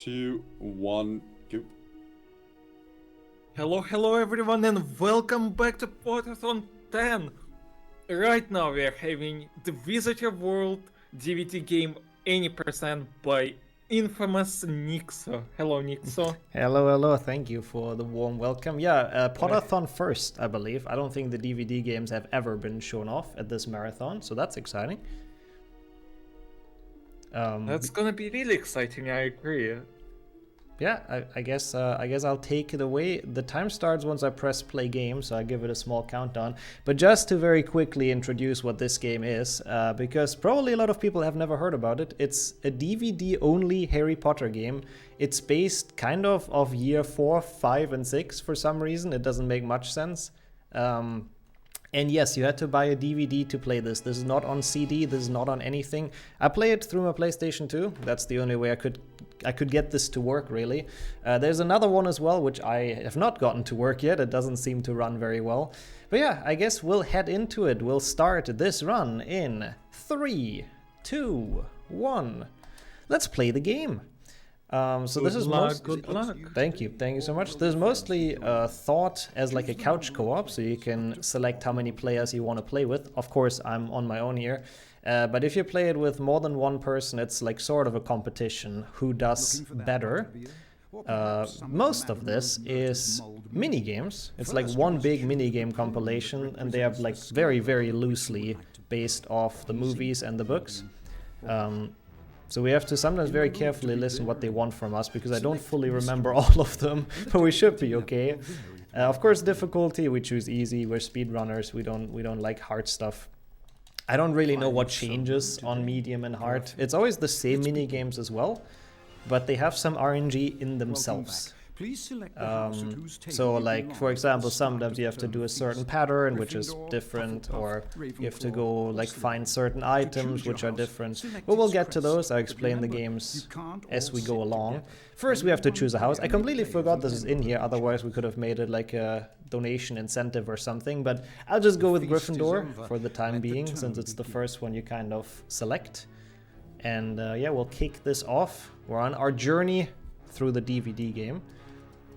2, 1, go. Hello everyone and welcome back to Potterthon 10! Right now we are having the Wizardry World DVD game Any Percent by infamous Nixxo. Hello Nixxo. Hello, thank you for the warm welcome. Yeah, Potterthon first, I believe. I don't think the DVD games have ever been shown off at this marathon, so that's exciting. That's gonna be really exciting, I agree. Yeah, I guess I'll take it away. The time starts once I press play game, so I give it a small countdown. But just to very quickly introduce what this game is, because probably a lot of people have never heard about it. It's a DVD-only Harry Potter game. It's based kind of year 4, 5, and 6 for some reason. It doesn't make much sense. And yes, you had to buy a DVD to play this. This is not on CD, this is not on anything. I play it through my PlayStation 2. That's the only way I could get this to work, really. There's another one as well, which I have not gotten to work yet. It doesn't seem to run very well. But yeah, I guess we'll head into it. We'll start this run in 3, 2, 1. Let's play the game. So this is good luck. Thank you so much. This is mostly thought as like a couch co-op, so you can select how many players you want to play with. Of course, I'm on my own here. But if you play it with more than one person, it's like sort of a competition. Who does better? Most of this is mini games. It's like one big mini game compilation, and they are like very loosely based off the movies and the books. So we have to sometimes very carefully listen what they want from us, because I don't fully remember all of them, but we should be okay. Of course, difficulty, we choose easy. We're speedrunners. We don't like hard stuff. I don't really know what changes on medium and hard. It's always the same mini games as well, but they have some RNG in themselves. So like, for example, sometimes you have to do a certain pattern which is different, or you have to go like find certain items which are different. But we'll get to those. I'll explain the games as we go along. First we have to choose a house. I completely forgot this is in here, otherwise we could have made it like a donation incentive or something, but I'll just go with Gryffindor for the time being, since it's the first one you kind of select. And yeah, we'll kick this off. We're on our journey through the DVD game.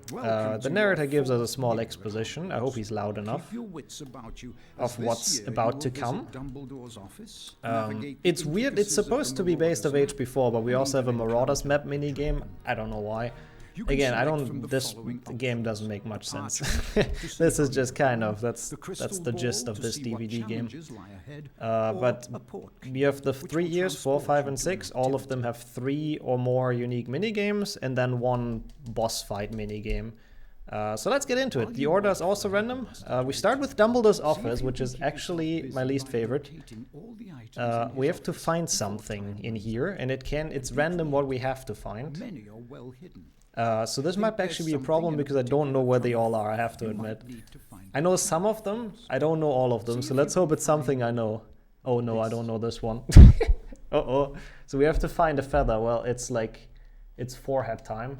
The narrator gives us a small exposition. I hope he's loud enough of what's about to come. It's weird. It's supposed to be based of HP4, but we also have a Marauders map minigame. I don't know why. Again, this game doesn't make much sense. This is just kind of, that's the gist of this DVD game. But we have the 3 years, 4, 5, and 6. All of them have 3 or more unique minigames, and then 1 boss fight minigame. So let's get into it. The order is also random. We start with Dumbledore's office, which is actually my least favorite. We have to find something in here, and it's random what we have to find. So this might actually be a problem, because I don't know where they all are, I have to admit. I know some of them, I don't know all of them, so let's hope it's something I know. Oh no, I don't know this one. Uh-oh. So we have to find a feather. Well, it's forehead time.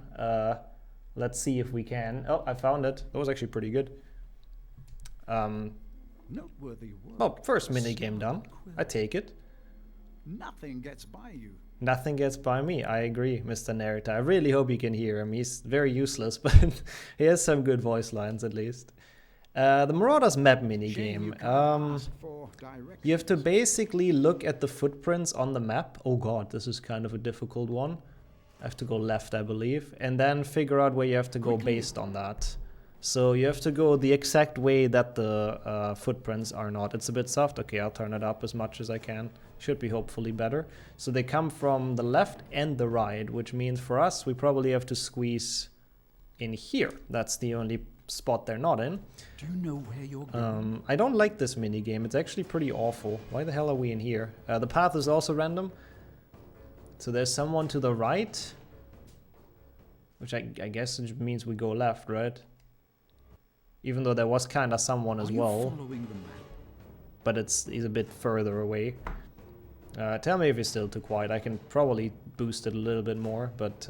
Let's see if we can. Oh, I found it. That was actually pretty good. Oh, first minigame done. I take it. Nothing gets by you. Nothing gets by me. I agree, Mr. Narrator. I really hope you can hear him. He's very useless, but he has some good voice lines at least. The Marauders map minigame. You have to basically look at the footprints on the map. Oh god, this is kind of a difficult one. I have to go left, I believe, and then figure out where you have to go based on that. So you have to go the exact way that the footprints are not. It's a bit soft. Okay, I'll turn it up as much as I can. Should be hopefully better. So they come from the left and the right, which means for us, we probably have to squeeze in here. That's the only spot they're not in. Do you know where you're going? I don't like this minigame. It's actually pretty awful. Why the hell are we in here? The path is also random. So there's someone to the right, which I guess means we go left, right? Even though there was kind of someone as well, but he's a bit further away. Tell me if he's still too quiet. I can probably boost it a little bit more, but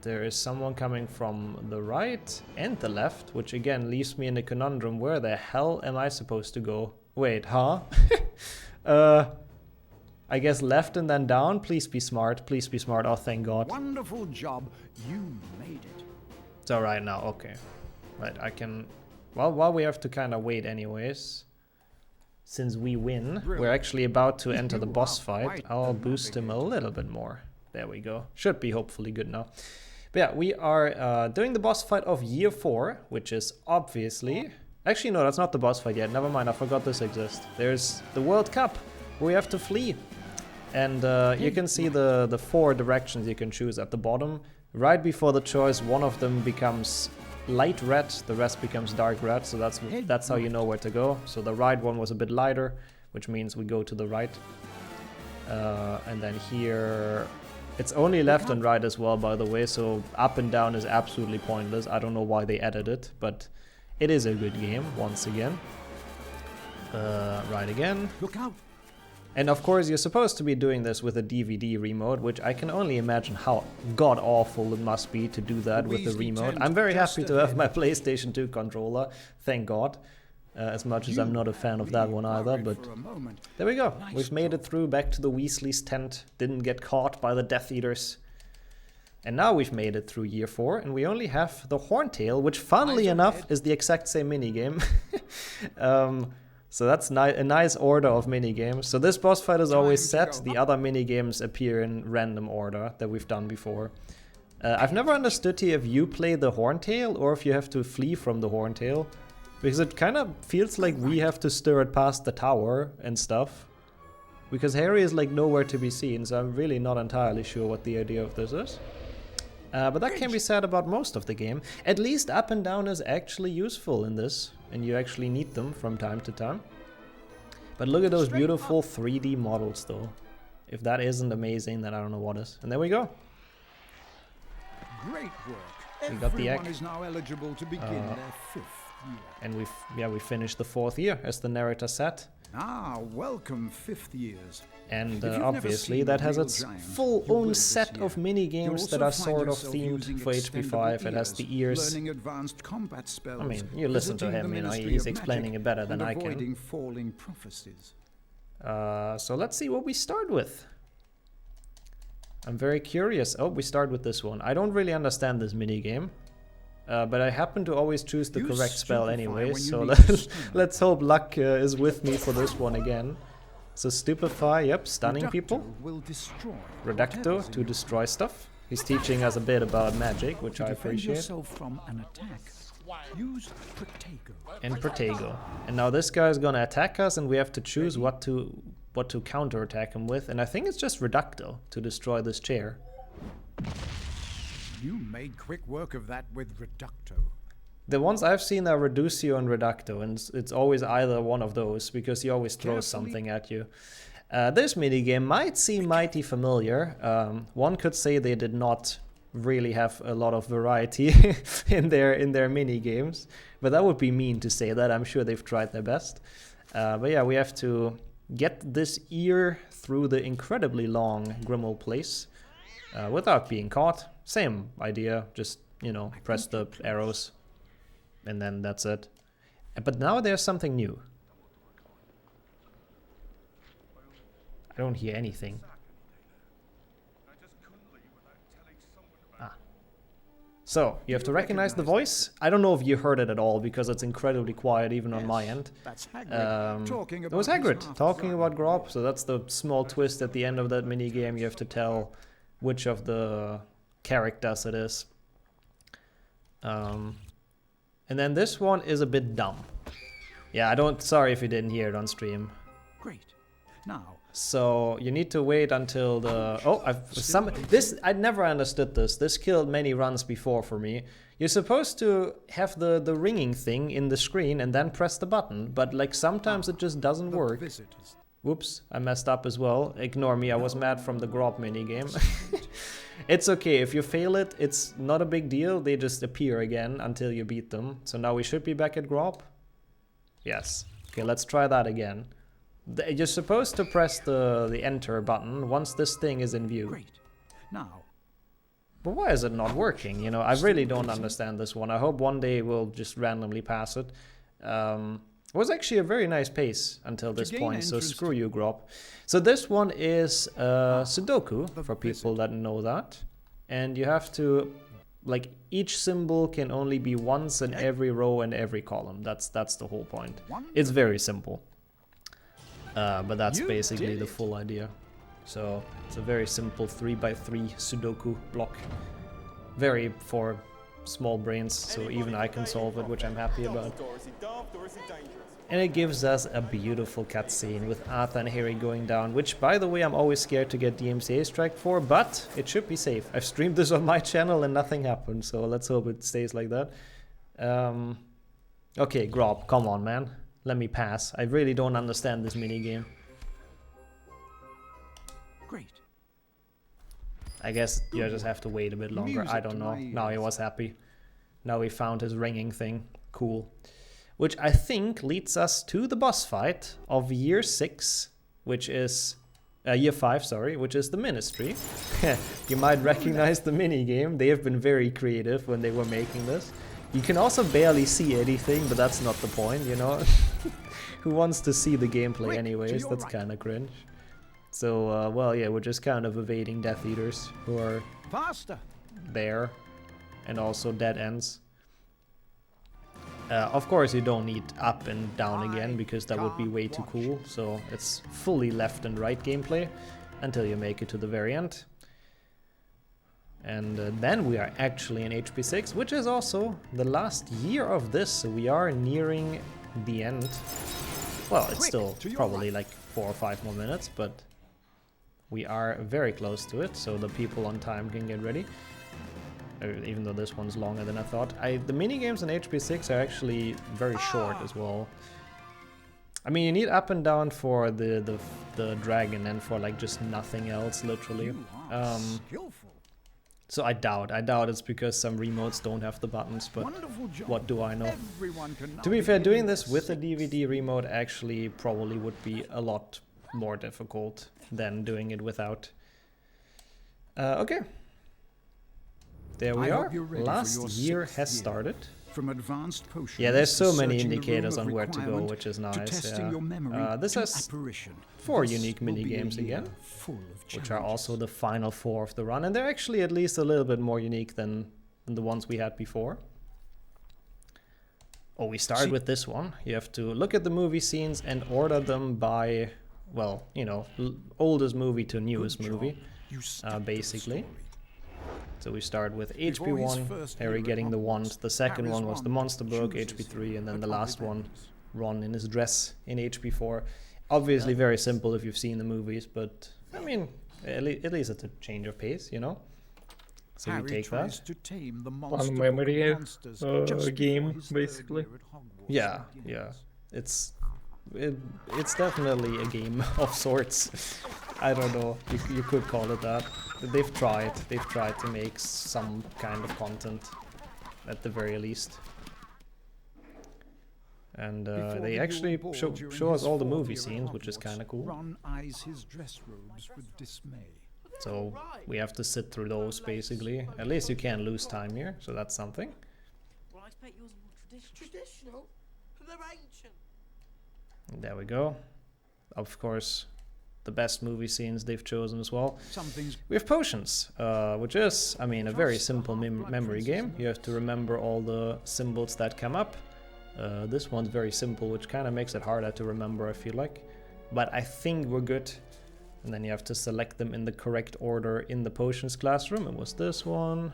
there is someone coming from the right and the left, which again leaves me in a conundrum. Where the hell am I supposed to go? Wait, huh? I guess left and then down. Please be smart. Please be smart. Oh, thank God. Wonderful job. You made it. It's alright now. Okay. Right, I can... Well, we have to kind of wait anyways. Since we win, we're actually about to enter the boss fight. I'll boost him a little bit more. There we go. Should be hopefully good now. But yeah, we are doing the boss fight of year 4, which is obviously... Actually, no, that's not the boss fight yet. Never mind, I forgot this exists. There's the World Cup, where we have to flee. And you can see the 4 directions you can choose at the bottom. Right before the choice, one of them becomes light red, the rest becomes dark red, so that's how you know where to go. So the right one was a bit lighter, which means we go to the right. And then here, it's only left and right as well, by the way, so up and down is absolutely pointless. I don't know why they added it, but it is a good game, once again. Right again. Look out. And of course you're supposed to be doing this with a DVD remote, which I can only imagine how god-awful it must be to do that with the remote. I'm very happy to have my PlayStation 2 controller, thank God. As much as I'm not a fan of that one either, but there we go. We've made it through back to the Weasley's tent, didn't get caught by the Death Eaters. And now we've made it through year 4, and we only have the Horntail, which funnily enough is the exact same minigame. So that's a nice order of minigames. So this boss fight is always set. The other minigames appear in random order that we've done before. I've never understood here if you play the Horntail or if you have to flee from the Horntail. Because it kind of feels like we have to stir it past the tower and stuff. Because Harry is like nowhere to be seen, so I'm really not entirely sure what the idea of this is. But that can be said about most of the game. At least up and down is actually useful in this, and you actually need them from time to time. But look at those beautiful 3D models though. If that isn't amazing, then I don't know what is. And there we go. Great work. We got the egg. Everyone is now eligible to begin their 5th year. And we finished the 4th year, as the narrator said. Ah, welcome 5th years. And If you've never obviously seen that a has real its giant, full you will own this set year. of mini You'll games also that are find sort of yourself themed using for HP5. It has the ears. learning advanced combat spells, I mean, you listen to visiting him, the you know, Ministry he's of explaining Magic it better than and I can. avoiding falling prophecies. So let's see what we start with. I'm very curious. Oh, we start with this one. I don't really understand this mini game. But I happen to always choose the You correct spell stupefy anyway, when you so need to stun. let's hope luck is with me for this one again. So Stupefy, yep, stunning Reducto people. will destroy Reducto whatever's to in destroy stuff. He's teaching us a bit about magic, which To I defend appreciate. yourself from an attack, use Protego. And Protego. And now this guy is gonna attack us, and we have to choose what to counterattack him with. And I think it's just Reducto to destroy this chair. You made quick work of that with Reducto. The ones I've seen are Reducio and Reducto, and it's always either one of those, because he always throws something at you. This minigame might seem mighty familiar. One could say they did not really have a lot of variety in their minigames, but that would be mean to say that. I'm sure they've tried their best. But yeah, we have to get this ear through the incredibly long Grimmel place without being caught. Same idea, just, you know, press the arrows. And then that's it. But now there's something new. I don't hear anything. Ah. So, you have to recognize the voice. I don't know if you heard it at all, because it's incredibly quiet even on my end. That's Hagrid talking It was about his Hagrid half talking brother. about Grob, so that's the small twist at the end of that minigame. You have to tell which of the characters it is. And then this one is a bit dumb. Yeah, sorry if you didn't hear it on stream. Great. Now, So you need to wait until the... Oh, I never understood this. This killed many runs before for me. You're supposed to have the ringing thing in the screen and then press the button, but like sometimes it just doesn't the work. visitors. Whoops, I messed up as well. Ignore me, I was mad from the Grob minigame. It's okay, if you fail it, it's not a big deal. They just appear again until you beat them. So now we should be back at Grob. Yes. Okay, let's try that again. You're supposed to press the enter button once this thing is in view. Great. Now, But why is it not working? You know, I really don't understand this one. I hope one day we'll just randomly pass it. It was actually a very nice pace until this gain point, so entrance screw you, Grob. So this one is Sudoku, for people that know that. And you have to, like, each symbol can only be once in every row and every column. That's the whole point. It's very simple. But that's You basically did the it. full idea. So it's a very simple 3x3 Sudoku block. Very for small brains, so even I can solve it, which I'm happy about. And it gives us a beautiful cutscene with Arthur and Harry going down, which, by the way, I'm always scared to get DMCA strike for, but it should be safe. I've streamed this on my channel and nothing happened, so let's hope it stays like that. Okay, Grob, come on, man. Let me pass. I really don't understand this minigame. Great. I guess you just have to wait a bit longer. I don't know. Now he was happy. Now he found his ringing thing. Cool. Which I think leads us to the boss fight of year 6, which is year 5, sorry, which is the Ministry. You might recognize the minigame. They have been very creative when they were making this. You can also barely see anything, but that's not the point, you know? Who wants to see the gameplay anyways? That's kind of cringe. So, well, yeah, we're just kind of evading Death Eaters who are Faster. there, and also dead ends. Of course, you don't need up and down again, because that would be way too cool. So it's fully left and right gameplay until you make it to the very end. And then we are actually in HP 6, which is also the last year of this, so we are nearing the end. Well, it's still probably like 4 or 5 more minutes, but we are very close to it, so the people on time can get ready. Even though this one's longer than I thought. The minigames in HP 6 are actually very short as well. I mean, you need up and down for the dragon and for like just nothing else, literally. Skillful. So I doubt it's because some remotes don't have the buttons, but Wonderful job. what do I know? Everyone can now To be fair, begin doing this the with a six. DVD remote actually probably would be a lot more difficult than doing it without. Okay. There we I are. hope you're ready for Last your year 6th has year. started. From advanced potions Yeah, there's so to many searching the indicators room on of where to go, requirement, which is to nice. testing Yeah. your memory, This to has apparition. 4 This unique will be a minigames year again, full of which are also challenges. the final 4 of the run, and they're actually at least a little bit more unique than the ones we had before. Oh, we start with this one. You have to look at the movie scenes and order them by, well, you know, oldest movie to newest Good job. movie, You stuck to the basically. story. So we start with Before his HP1, first Harry year at getting the wand. Hogwarts, The second Harry's one was the wand monster book, chooses HP3, and then him, the but last only one, bends. Ron in his dress in HP4. Obviously very simple if you've seen the movies, but I mean, at least it's a change of pace, you know? So Harry we take tries that. to tame the monster memory, book of monsters just before game, his third basically. year at Hogwarts Yeah, begins. yeah. It's definitely a game of sorts. I don't know, you could call it that. They've tried to make some kind of content, at the very least. And Before they the actually Yule Ball show during us his all the fourth movie year at scenes, which is Hogwarts, kind of cool. Ron eyes his dress robes with dismay. So we have to sit through those, basically. At least you can't lose time here, so that's something. Well, I expect yours are more traditional. They're ancient. And there we go. Of course, the best movie scenes they've chosen as well. Some things We have potions, which is, I mean, a very simple memory game. You have to remember all the symbols that come up. This one's very simple, which kind of makes it harder to remember, I feel like. But I think we're good. And then you have to select them in the correct order in the potions classroom. It was this one,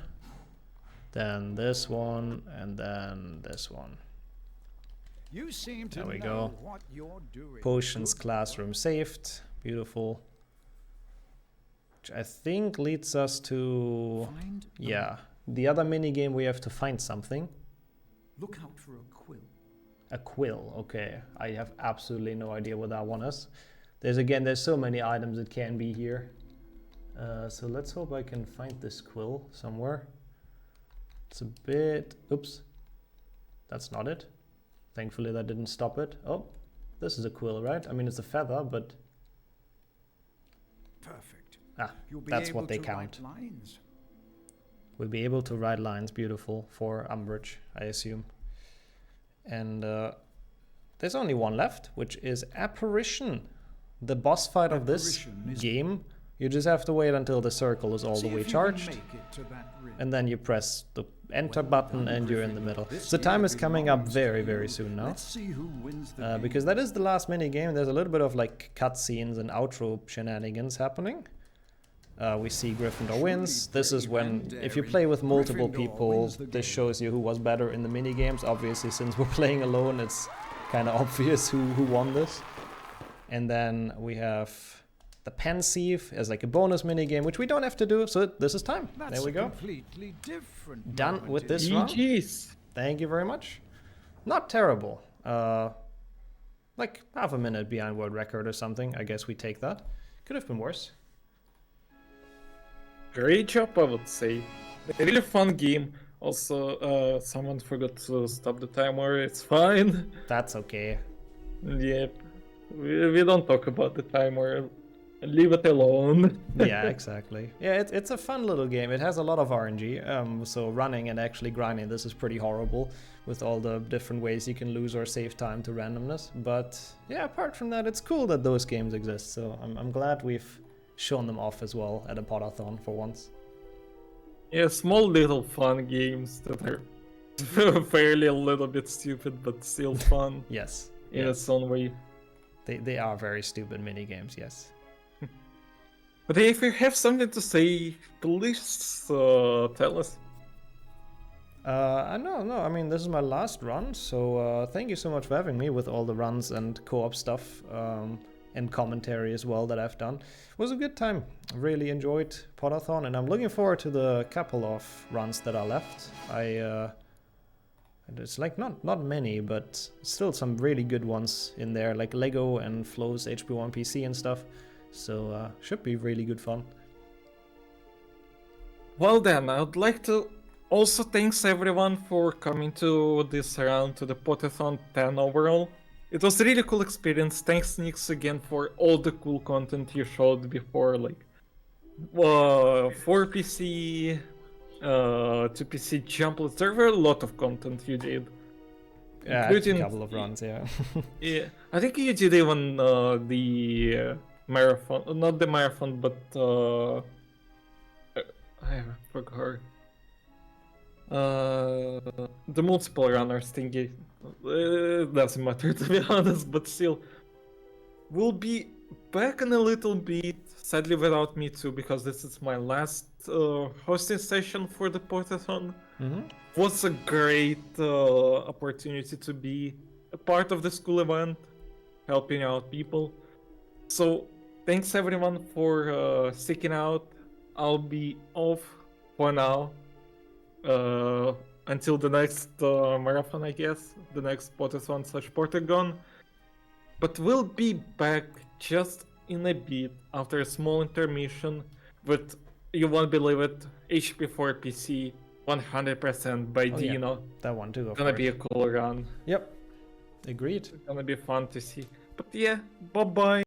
then this one, and then this one. you seem to There we know go. what you're doing. Potions Good classroom saved. Beautiful. Which I think leads us to... Find the Yeah, the other minigame we have to find something. Look out for a quill. A quill, okay. I have absolutely no idea what that one is. There's so many items it can be here. So let's hope I can find this quill somewhere. It's a bit... Oops. That's not it. Thankfully that didn't stop it. Oh, this is a quill, right? I mean, it's a feather, but... Perfect. Ah, You'll be that's able what they to count. write lines. We'll be able to write lines, beautiful, for Umbridge, I assume. And there's only one left, which is Apparition. The boss fight of this Apparition is- game. You just have to wait until the circle is all See the way if you can charged. make it to that rim. And then you press the enter button and you're in the middle. So time is coming up very, very soon now. Let's see who wins the game. Because that is the last mini game. There's a little bit of like cutscenes and outro shenanigans happening. We see Gryffindor wins. This is when, if you play with multiple people, this shows you who was better in the mini games. Obviously, since we're playing alone, it's kind of obvious who won this. And then we have the Pensieve as like a bonus mini game, which we don't have to do. So this is time. That's There we a go. completely different Done moment with in this round. GG's. Thank you very much. Not terrible. Like half a minute behind world record or something. I guess we take that. Could have been worse. Great job, I would say. A really fun game. Also, someone forgot to stop the timer. It's fine. That's okay. Yep. We don't talk about the timer. Leave it alone. Yeah, exactly. Yeah, it's a fun little game. It has a lot of RNG. So running and actually grinding this is pretty horrible with all the different ways you can lose or save time to randomness. But yeah, apart from that, it's cool that those games exist. So I'm glad we've shown them off as well at a Potterthon for once. Yeah, small little fun games that are fairly a little bit stupid, but still fun Yes. in yes. its own way. They are very stupid mini games, yes. But if you have something to say, please tell us. No, I mean, this is my last run, so thank you so much for having me with all the runs and co-op stuff and commentary as well that I've done. It was a good time. Really enjoyed Potterthon, and I'm looking forward to the couple of runs that are left. It's like not many, but still some really good ones in there, like Lego and Flo's HP1 PC and stuff. So should be really good fun. Well then, I would like to also thanks everyone for coming to this round to the Potterthon 10 overall. It was a really cool experience. Thanks Nixxo again for all the cool content you showed before, like for PC, to PC jump. There were a lot of content you did. Yeah, Including- a couple of runs, yeah. Yeah, I think you did even the marathon, not the marathon, but I forgot. The multiple runners thingy. Doesn't matter to be honest, but still. We'll be back in a little bit, sadly without me too, because this is my last hosting session for the Potterthon. Was a great opportunity to be a part of the school event, helping out people. So thanks everyone for sticking out. I'll be off for now until the next marathon, I guess, the next Potterthon/Pottergon. But we'll be back just in a bit after a small intermission with, you won't believe it, HP4 PC 100% by Oh, yeah. Dino. That one too, of Gonna course. be a cool run. Yep. Agreed. Gonna be fun to see. But yeah, bye bye.